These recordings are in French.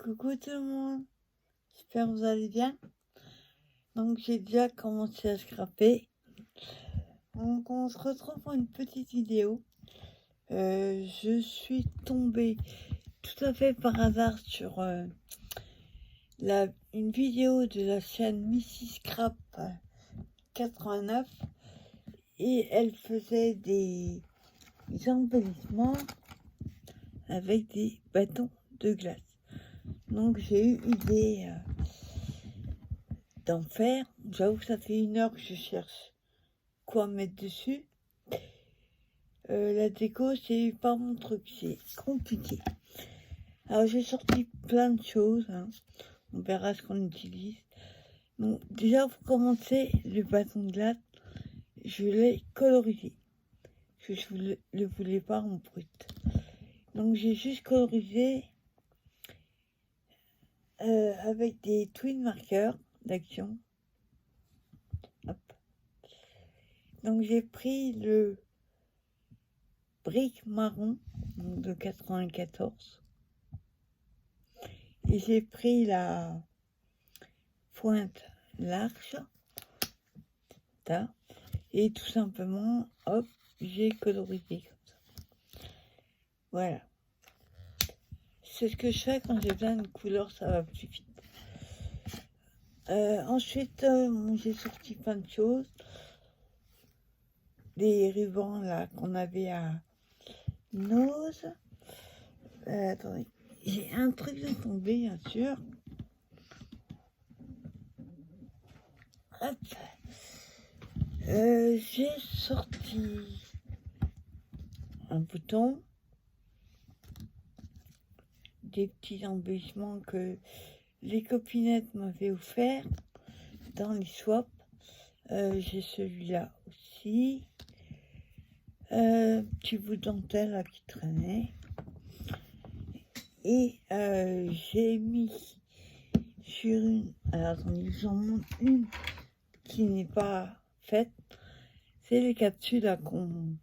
Coucou tout le monde, j'espère que vous allez bien. Donc j'ai déjà commencé à scraper. Donc on se retrouve pour une petite vidéo. Je suis tombée tout à fait par hasard sur une vidéo de la chaîne Missy Scrap 89 et elle faisait des embellissements avec des bâtons de glace. Donc j'ai eu idée d'en faire. J'avoue que ça fait 1 heure que je cherche quoi mettre dessus. La déco, c'est pas mon truc, c'est compliqué. Alors j'ai sorti plein de choses, hein. On verra ce qu'on utilise. Donc déjà pour commencer, le bâton de glace, je l'ai colorisé. Je le voulais pas en brut. Donc j'ai juste colorisé avec des twin markers d'action. Hop. Donc j'ai pris le brique marron donc de 94 et j'ai pris la pointe large et tout simplement hop j'ai colorisé comme ça. Voilà, c'est ce que je fais quand j'ai besoin de couleur, ça va plus vite. Ensuite j'ai sorti plein de choses, des rubans là qu'on avait à Nose. Attendez, j'ai un truc de tombé bien sûr. Hop. J'ai sorti un bouton, des petits embellissements que les copinettes m'avaient offert dans les swaps. J'ai celui-là aussi. Petit bout de dentelle là, qui traînait. Et j'ai mis sur une... Alors attendez, j'en montre une qui n'est pas faite. C'est les capsules là qu'on...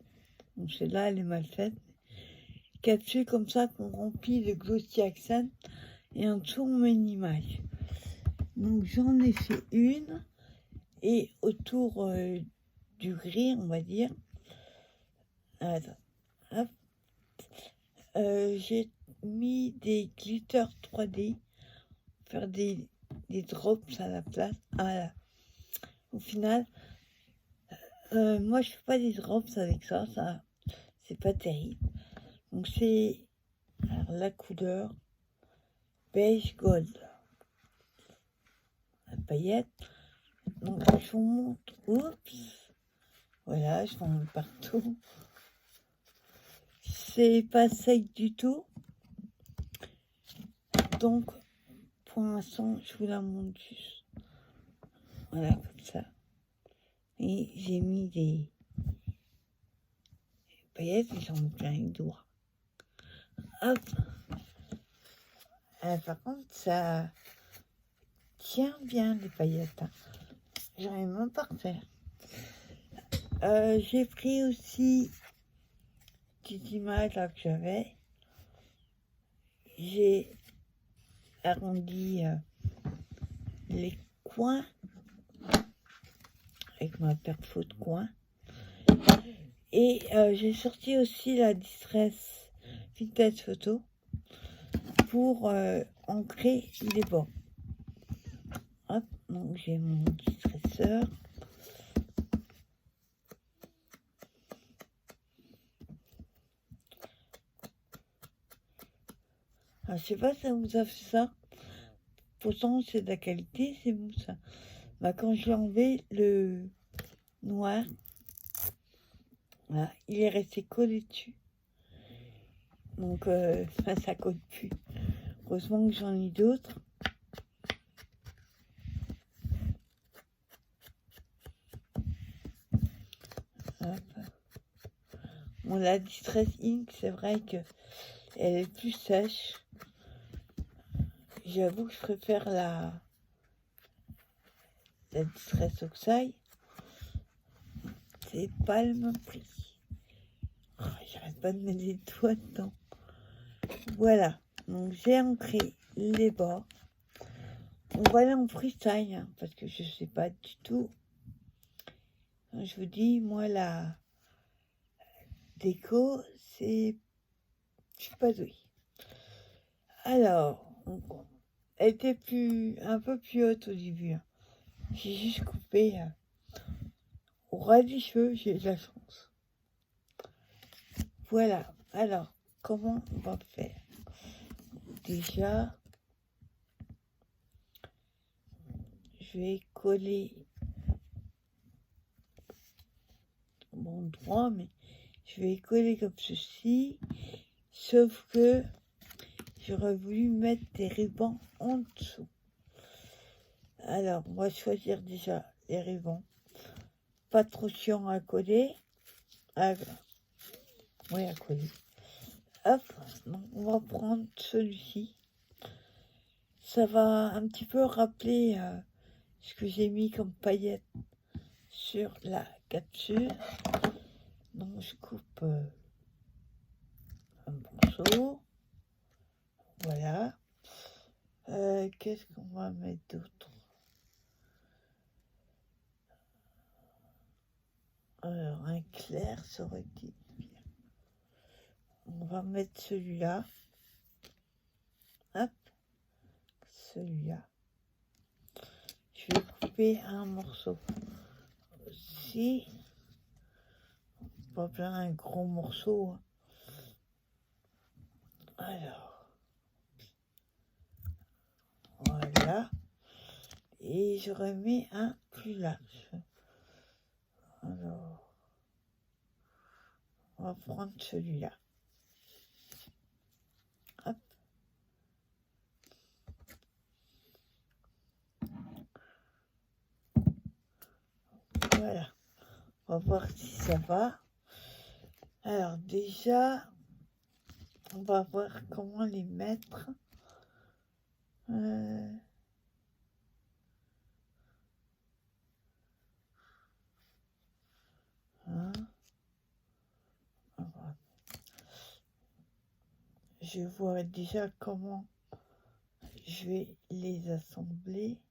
Donc celle-là, elle est mal faite. Capsules comme ça qu'on remplit le glossy accent et en dessous on met une image. Donc j'en ai fait une et autour du gris, on va dire. Attends, hop. J'ai mis des glitters 3D, faire des drops à la place. Voilà. Au final, moi je fais pas des drops avec ça c'est pas terrible. Donc c'est la couleur beige gold, la paillette. Donc je vous montre, oups, voilà, je m'en mets partout. C'est pas sec du tout, donc pour l'instant je vous la montre juste, voilà, comme ça. Et j'ai mis des paillettes et j'en mets plein les doigts. Hop. Par contre ça tient bien les paillettes, hein. J'arrive même pas à refaire. J'ai pris aussi petite image là que j'avais. J'ai arrondi les coins avec ma perfo de coin. Et j'ai sorti aussi la Distress Vintage Photo pour ancrer les bords. Hop, donc j'ai mon distresseur. Alors, je sais pas si ça vous a fait ça. Pourtant, c'est de la qualité, c'est bon ça. Bah, quand je l'ai enlevé, le noir, voilà, il est resté collé dessus. Donc, ça colle plus. Heureusement que j'en ai d'autres. Bon, la Distress Ink, c'est vrai que elle est plus sèche. J'avoue que je préfère la Distress Oxide. C'est pas le même prix. Oh, j'arrête pas de mettre les doigts dedans. Voilà. Donc j'ai ancré les bords. On va aller en freestyle, hein, parce que je sais pas du tout. Je vous dis, moi, la déco, je suis pas douée. Alors, elle était un peu plus haute au début. Hein. J'ai juste coupé au ras des cheveux, j'ai de la chance. Voilà. Alors, comment on va faire? Déjà, je vais coller mon droit, mais je vais coller comme ceci. Sauf que j'aurais voulu mettre des rubans en dessous. Alors, on va choisir déjà les rubans. Pas trop chiant à coller. Oui, à coller. Hop, donc on va prendre celui-ci. Ça va un petit peu rappeler ce que j'ai mis comme paillettes sur la capsule. Donc je coupe un morceau. Voilà. Qu'est-ce qu'on va mettre d'autre? Alors, un clair, ça aurait été bien. On va mettre celui-là. Hop. Celui-là. Je vais couper un morceau. Aussi. Pas plein un gros morceau. Hein. Alors. Voilà. Et je remets un plus large. Alors. On va prendre celui-là. Hop. Voilà. On va voir si ça va. Alors déjà, on va voir comment les mettre. Hein. Je vois déjà comment je vais les assembler.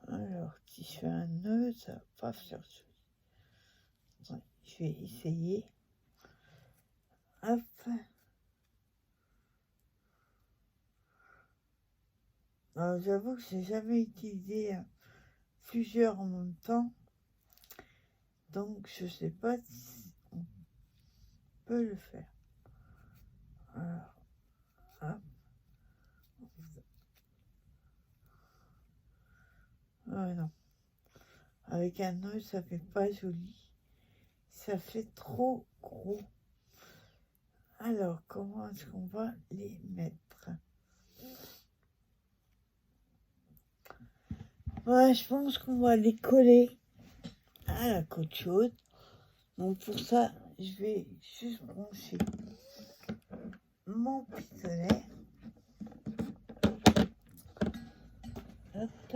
Alors, si je fais un nœud, ça va pas faire ça. Ouais, je vais essayer. Hop. Alors, j'avoue que j'ai jamais utilisé plusieurs en même temps. Donc, je sais pas si on peut le faire. Alors, hop. Oh non. Avec un nœud, ça fait pas joli. Ça fait trop gros. Alors, comment est-ce qu'on va les mettre? Ouais, je pense qu'on va les coller à la côte chaude. Donc pour ça, je vais juste brancher mon pistolet. Hop.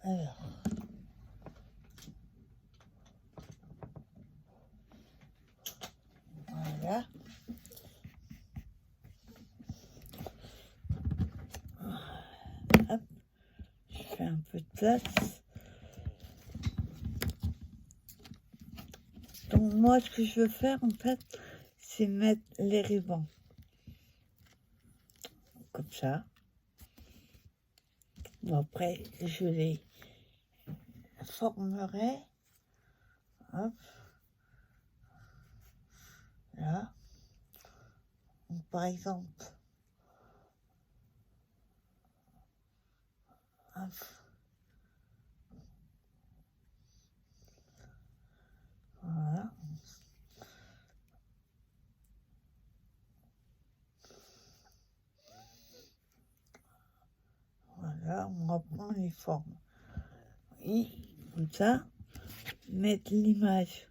Alors. Voilà. Hop. Je fais un peu de place. Donc moi, ce que je veux faire, en fait, c'est mettre les rubans. Comme ça. Bon, après, je les formerai. Hop. Là. Donc, par exemple. Hop. Voilà. Voilà, on reprend les formes. Et comme ça, mettre l'image.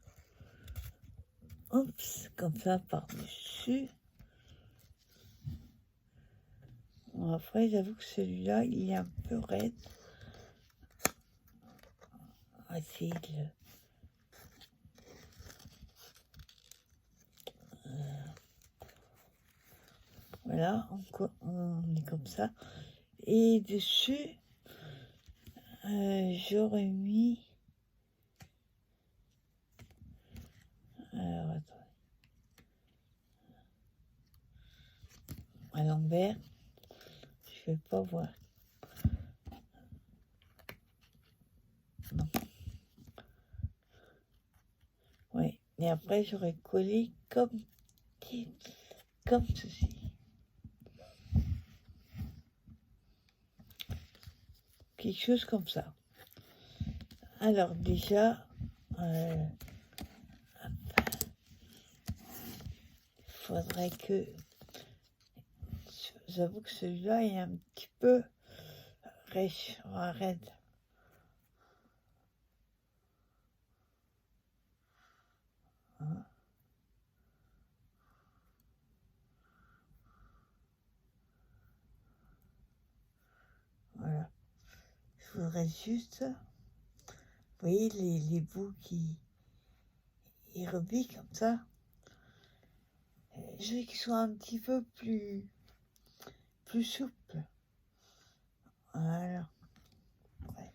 Oups, comme ça par-dessus. Bon, après, j'avoue que celui-là, il est un peu raide. On va essayer de le... Voilà, on est comme ça. Et dessus, j'aurais mis... Alors, attends. À l'envers, je vais pas voir. Non. Oui, et après, j'aurais collé comme ceci. Quelque chose comme ça. Alors déjà, il faudrait que... J'avoue que celui-là est un petit peu rêche, raide. Hein. Voilà. Je voudrais juste... Vous voyez les bouts qui... Ils replient comme ça. Je veux qu'ils soient un petit peu plus souples. Voilà. Ouais.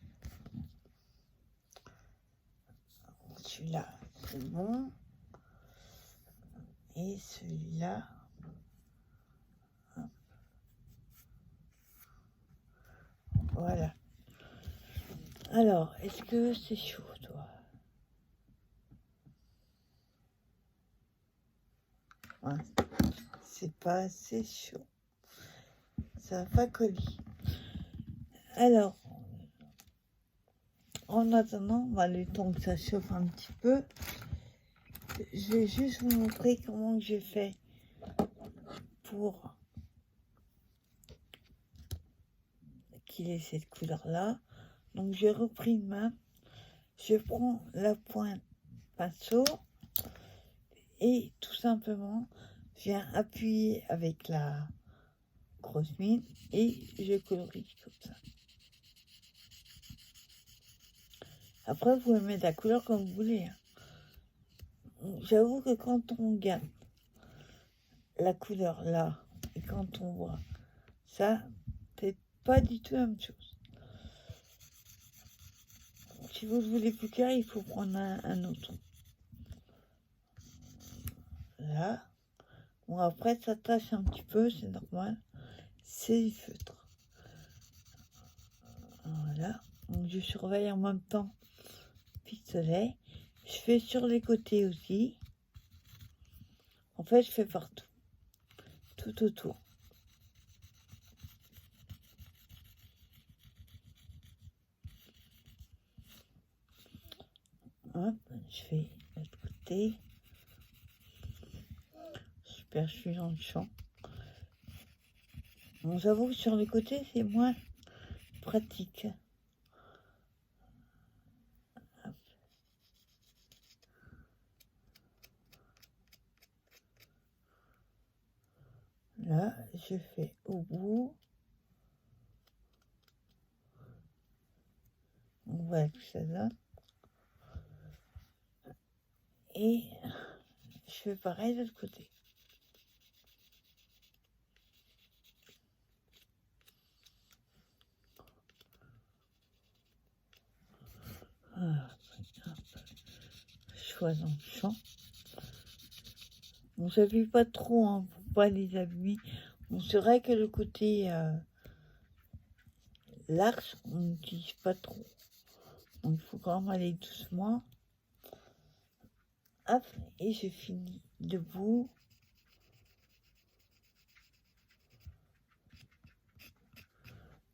Celui-là, c'est bon. Et celui-là... Voilà. Alors, est-ce que c'est chaud, toi? Ouais. C'est pas assez chaud. Ça va pas coller. Alors, en attendant, le temps que ça chauffe un petit peu, je vais juste vous montrer comment j'ai fait pour qu'il ait cette couleur-là. Donc, j'ai repris une main, je prends la pointe pinceau et tout simplement, je viens appuyer avec la grosse mine et je colorie comme ça. Après, vous pouvez mettre la couleur comme vous voulez. J'avoue que quand on regarde la couleur là, et quand on voit ça, c'est pas du tout la même chose. Si vous voulez plus clair, il faut prendre un autre. Là. Bon, après, ça tâche un petit peu, c'est normal. C'est du feutre. Voilà. Donc, je surveille en même temps pistolet. Je fais sur les côtés aussi. En fait, je fais partout. Tout autour. Hop, je fais l'autre côté. Super, je suis dans le champ. Bon, j'avoue que sur les côtés, c'est moins pratique. Hop. Là, je fais au bout. On voit que ça donne. Et je fais pareil de l'autre côté. Ah, je vois dans le champ. On ne s'appuie pas trop, hein, pour pas les abîmer. On serait que le côté large, on n'utilise pas trop. Donc il faut quand même aller doucement. Hop, et je finis debout.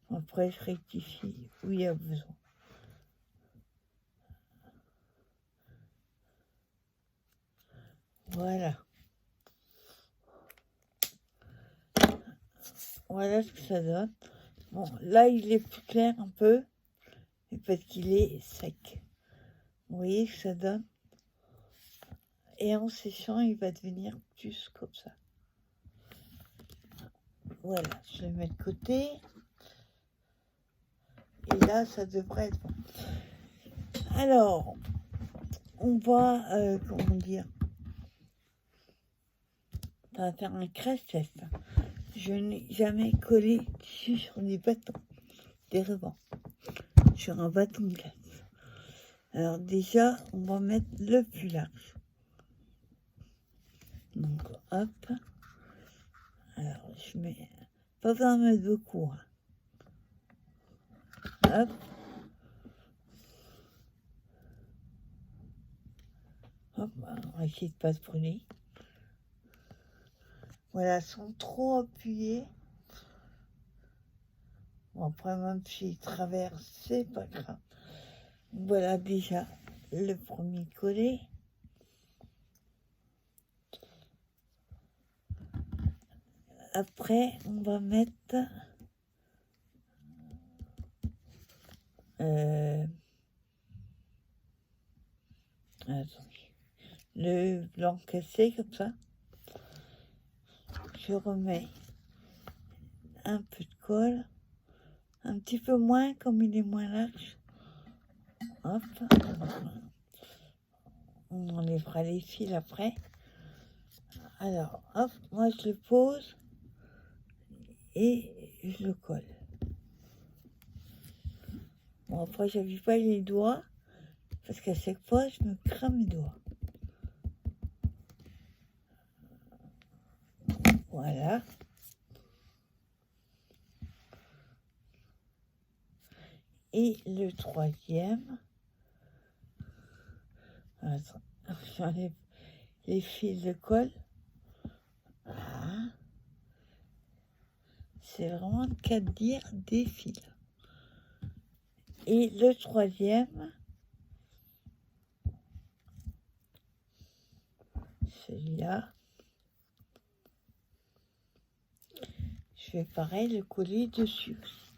Après, je rectifie où il y a besoin. Voilà. Voilà ce que ça donne. Bon, là, il est plus clair un peu, mais parce qu'il est sec. Vous voyez ce que ça donne? Et en séchant, il va devenir plus comme ça. Voilà, je le mets de côté. Et là, ça devrait être bon. Alors, on va, comment dire, on va faire un crash test. Je n'ai jamais collé dessus sur des bâtons, des rubans, sur un bâton de glace. Alors déjà, on va mettre le plus large. Donc, hop. Alors, je mets... Pas besoin de mettre beaucoup. Hein. Hop. Hop, on va essayer de ne pas se brûler. Voilà, sans trop appuyer. Bon, après, même s'il traverse, c'est pas grave. Voilà déjà le premier collé. Après, on va mettre attendez, le blanc cassé comme ça. Je remets un peu de colle, un petit peu moins comme il est moins large. Hop, on enlèvera les fils après. Alors, hop, moi je le pose et je le colle. Bon, après, j'appuie pas les doigts parce qu'à chaque fois, je me crame les doigts. Voilà. Et le troisième, attends, j'enlève les fils de colle. Voilà. C'est vraiment le cas de dire des fils. Et le troisième, celui-là, je vais pareil le coller dessus aussi.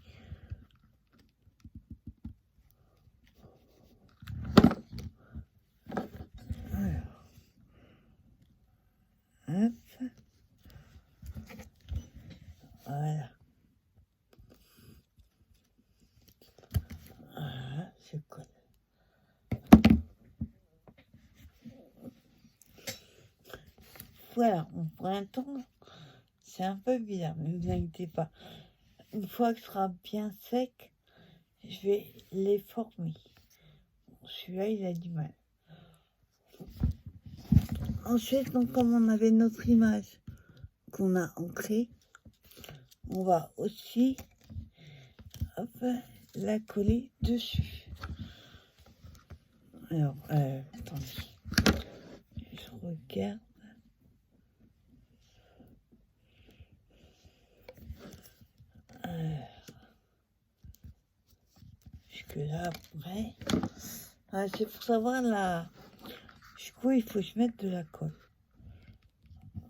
Alors, hop, voilà. Voilà, je colle. Voilà, on prend un temps, c'est un peu bizarre, mais ne vous inquiétez pas. Une fois que ce sera bien sec, je vais les former. Celui-là, il a du mal. Ensuite, donc, comme on avait notre image qu'on a ancrée, on va aussi hop, la coller dessus. Alors, attendez, je regarde. Jusque là, après. C'est pour savoir là. Du coup, il faut que je mette de la colle.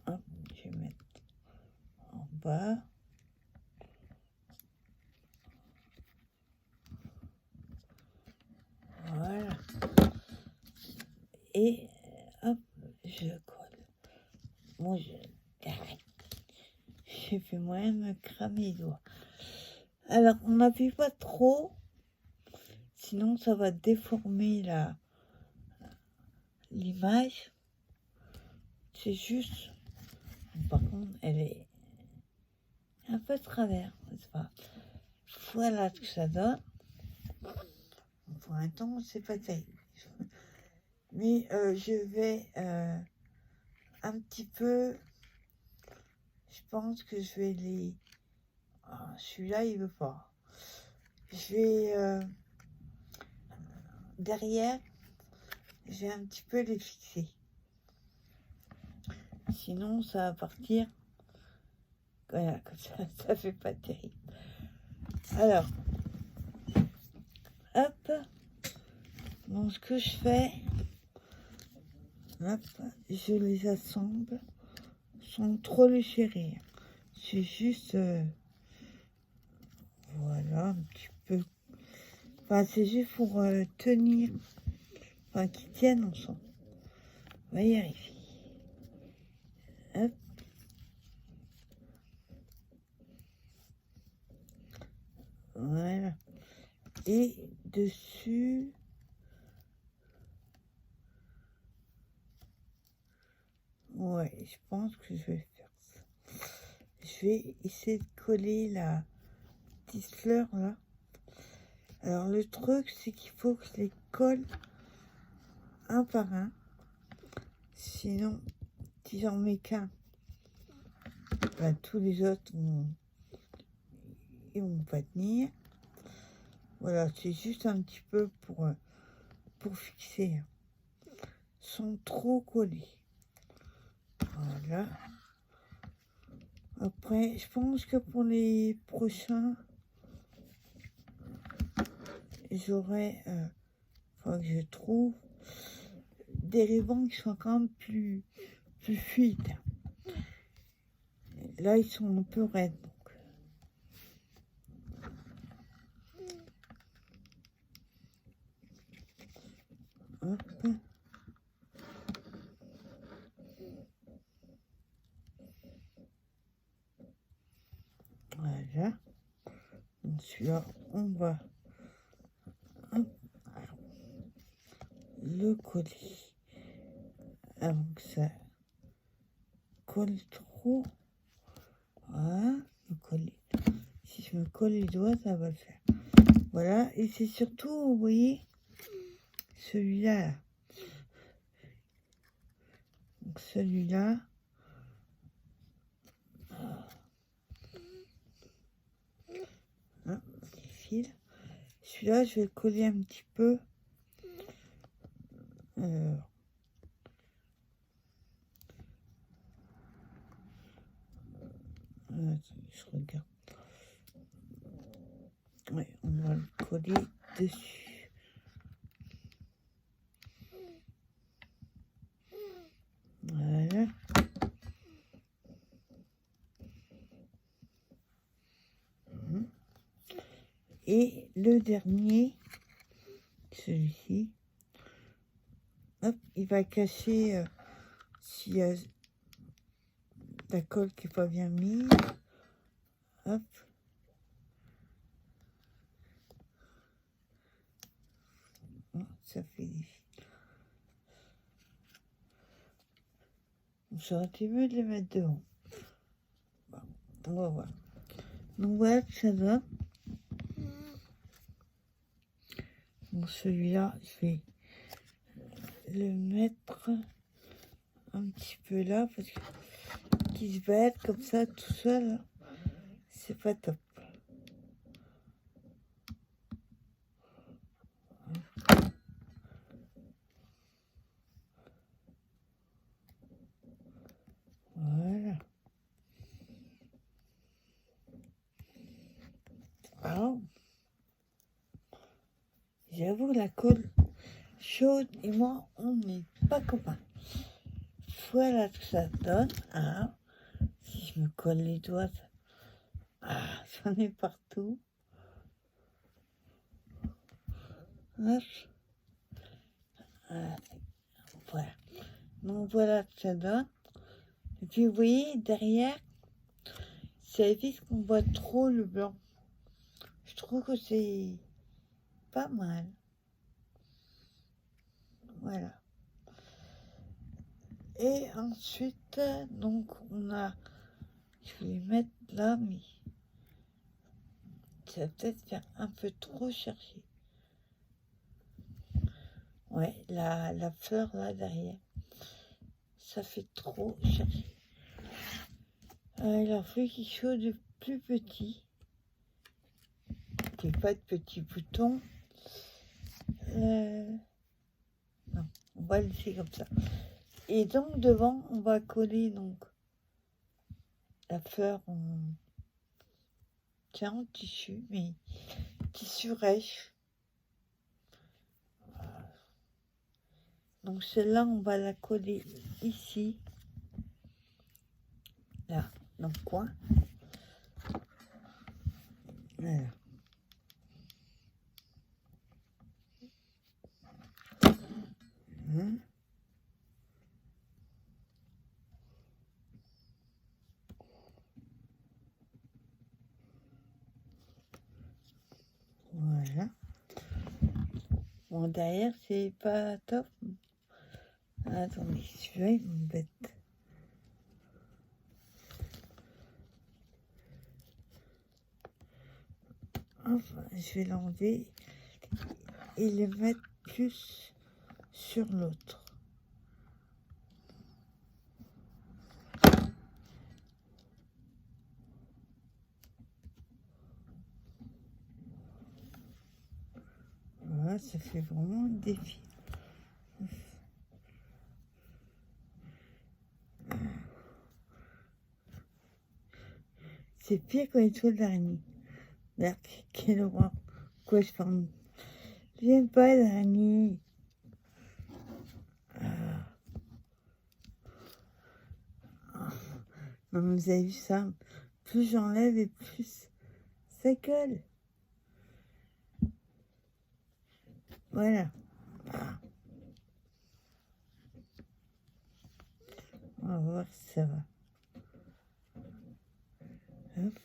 Hop, je vais mettre en bas. Voilà. Et hop, je colle. Bon, arrête. J'ai fait moyen de me cramer les doigts. Alors, on n'appuie pas trop, sinon ça va déformer l'image. C'est juste, par contre, elle est un peu de travers, n'est-ce pas? Voilà ce que ça donne. Pour un temps, c'est pas terrible. Mais je vais un petit peu, je pense que je vais les... Ah, celui-là, il veut pas. Je vais derrière, je vais un petit peu les fixer. Sinon, ça va partir. Voilà, comme ça fait pas terrible. Alors, hop. Donc, ce que je fais, hop, je les assemble sans trop les chérir. C'est juste, voilà, un petit peu. Enfin, c'est juste pour tenir, enfin, qu'ils tiennent ensemble. On va y arriver. Hop. Voilà. Et dessus, ouais, je pense que je vais faire ça. Je vais essayer de coller la petite fleur là. Alors le truc, c'est qu'il faut que je les colle un par un. Sinon, si j'en mets qu'un, ben, tous les autres ils vont pas tenir. Voilà, c'est juste un petit peu pour fixer, sans trop coller. Voilà. Après, je pense que pour les prochains, j'aurai, faudra que je trouve des rubans qui soient quand même plus fluides. Là, ils sont un peu raides. Donc. Hop. Voilà. Donc celui-là, on va le coller avant que ça colle trop. Voilà, me coller. Si je me colle les doigts, ça va le faire. Voilà, et c'est surtout, vous voyez, celui-là. Donc celui-là. Hein, les fils. Celui-là, je vais le coller un petit peu. Je regarde. Ouais, on va le coller dessus. Voilà. Et le dernier, celui-ci, hop, il va cacher s'il y a la colle qui n'est pas bien mise. Hop. Oh, ça fait des fils. Ça aurait été mieux de les mettre devant. Bon, on va voir. Donc voilà, ça va. Bon, celui-là, je vais le mettre un petit peu là, parce que qu'il se balade comme ça tout seul, c'est pas top. Voilà. Alors, j'avoue, la colle chaude et moi, on n'est pas copains. Voilà ce que ça donne. Ah, si je me colle les doigts, j'en ai partout. Hop. Ah, voilà. Donc voilà ce que ça donne. Et puis vous voyez, derrière, ça évite qu'on voit trop le blanc. Je trouve que c'est pas mal. Voilà. Et ensuite, donc on a... Je vais les mettre là, mais ça va peut-être faire un peu trop chercher. Ouais, la fleur là derrière, ça fait trop chercher. Alors, fait quelque chose de plus petit. C'est pas de petits boutons. Non, on va le laisser comme ça. Et donc devant, on va coller donc la fleur en, tiens, en tissu, mais tissu rêche. Donc celle-là, on va la coller ici, là, dans le coin. Voilà. Voilà. Bon, derrière, c'est pas top. Attendez, celui-là, il m'embête. Enfin, je vais l'enlever et le mettre plus sur l'autre. Voilà, ça fait vraiment un défi. C'est pire que les toiles d'araignée. D'ailleurs, quelle horreur. Quoi, je parle. J'aime pas l'araignée. Non, mais vous avez vu ça? Plus j'enlève et plus ça colle. Voilà. On va voir si ça va. Hop.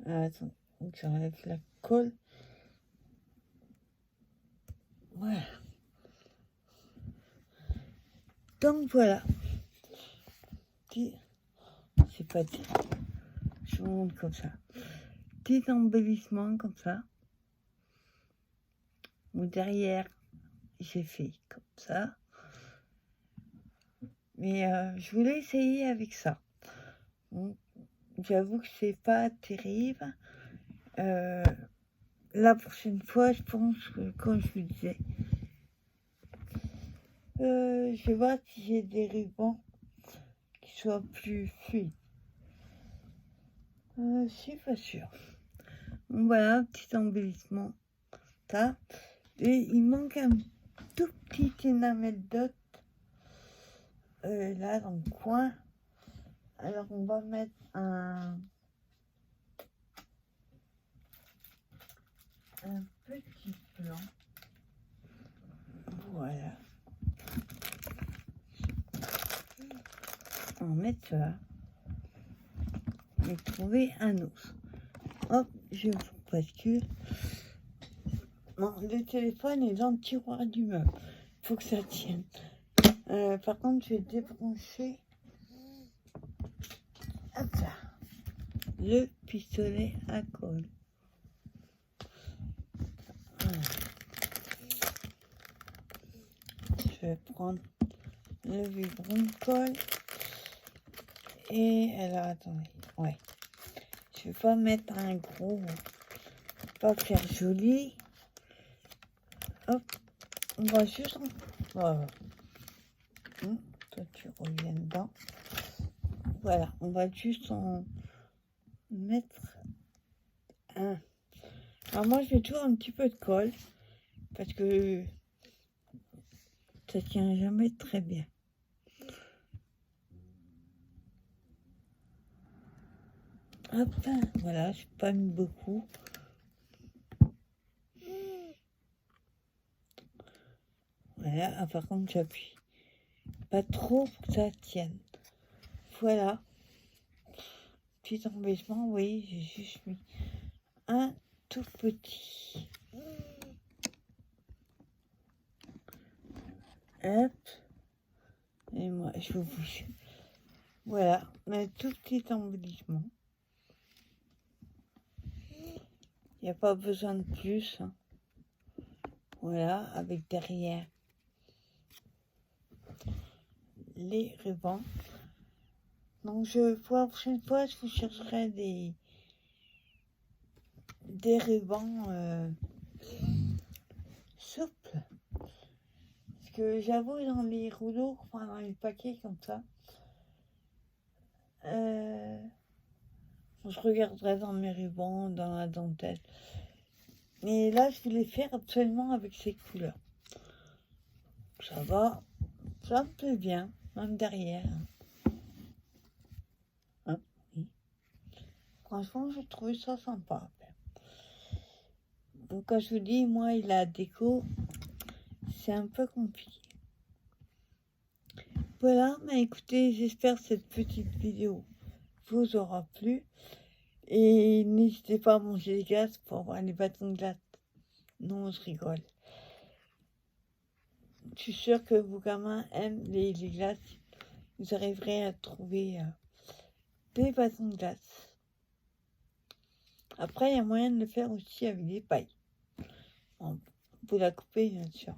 Attends, j'enlève la colle. Voilà. Donc voilà. C'est pas dit. Je vous montre comme ça. Petit embellissement comme ça. Ou derrière, j'ai fait comme ça. Mais je voulais essayer avec ça. Donc, j'avoue que c'est pas terrible. La prochaine fois, je pense que, comme je vous disais, je vais voir si j'ai des rubans qui soient plus fluides. Je suis pas sûre. Donc voilà, un petit embellissement. Ça. Et il manque un tout petit énamel dot là dans le coin. Alors on va mettre un petit blanc. Voilà. On va mettre ça. Et trouver un autre. Hop, je vous bascule. Bon, le téléphone est dans le tiroir du meuble. Faut que ça tienne. Par contre, je vais débrancher hop là, le pistolet à colle. Voilà. Je vais prendre le vibron de colle. Et alors, attendez. Ouais. Je vais pas mettre un gros. Pas faire joli. Hop. On va juste. Voilà. Toi, tu reviens dedans. Voilà. On va juste en mettre un. Alors, moi, je mets toujours un petit peu de colle. Parce que ça tient jamais très bien. Hop, voilà, je n'ai pas mis beaucoup. Voilà, par contre, j'appuie pas trop pour que ça tienne. Voilà. Petit embellissement, oui, j'ai juste mis un tout petit. Hop. Et moi, je vous bouge. Voilà, un tout petit embellissement. Il n'y a pas besoin de plus. Hein. Voilà, avec derrière les rubans. Donc, pour la prochaine fois, je vous chercherai des rubans souples. Parce que j'avoue, dans les rouleaux, enfin dans les paquets comme ça, je regarderai dans mes rubans, dans la dentelle. Mais là, je voulais faire absolument avec ces couleurs. Ça va, ça me plaît bien, même derrière. Hein, oui. Franchement, j'ai trouvé ça sympa. Donc, quand je vous dis, moi, il a déco, c'est un peu compliqué. Voilà, bah écoutez, j'espère que cette petite vidéo vous aura plu. Et n'hésitez pas à manger les glaces pour avoir les bâtons de glace. Non, je rigole. Je suis sûre que vos gamins aiment les glaces. Vous arriverez à trouver des bâtons de glace. Après, il y a moyen de le faire aussi avec des pailles. Bon, vous la couper, bien sûr.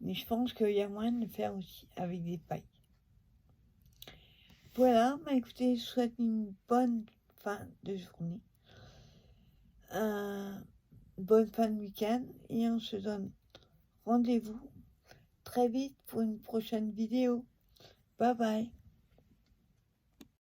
Mais je pense qu'il y a moyen de le faire aussi avec des pailles. Voilà, bah écoutez, je souhaite une bonne fin de journée. Bonne fin de week-end. Et on se donne rendez-vous très vite pour une prochaine vidéo. Bye bye.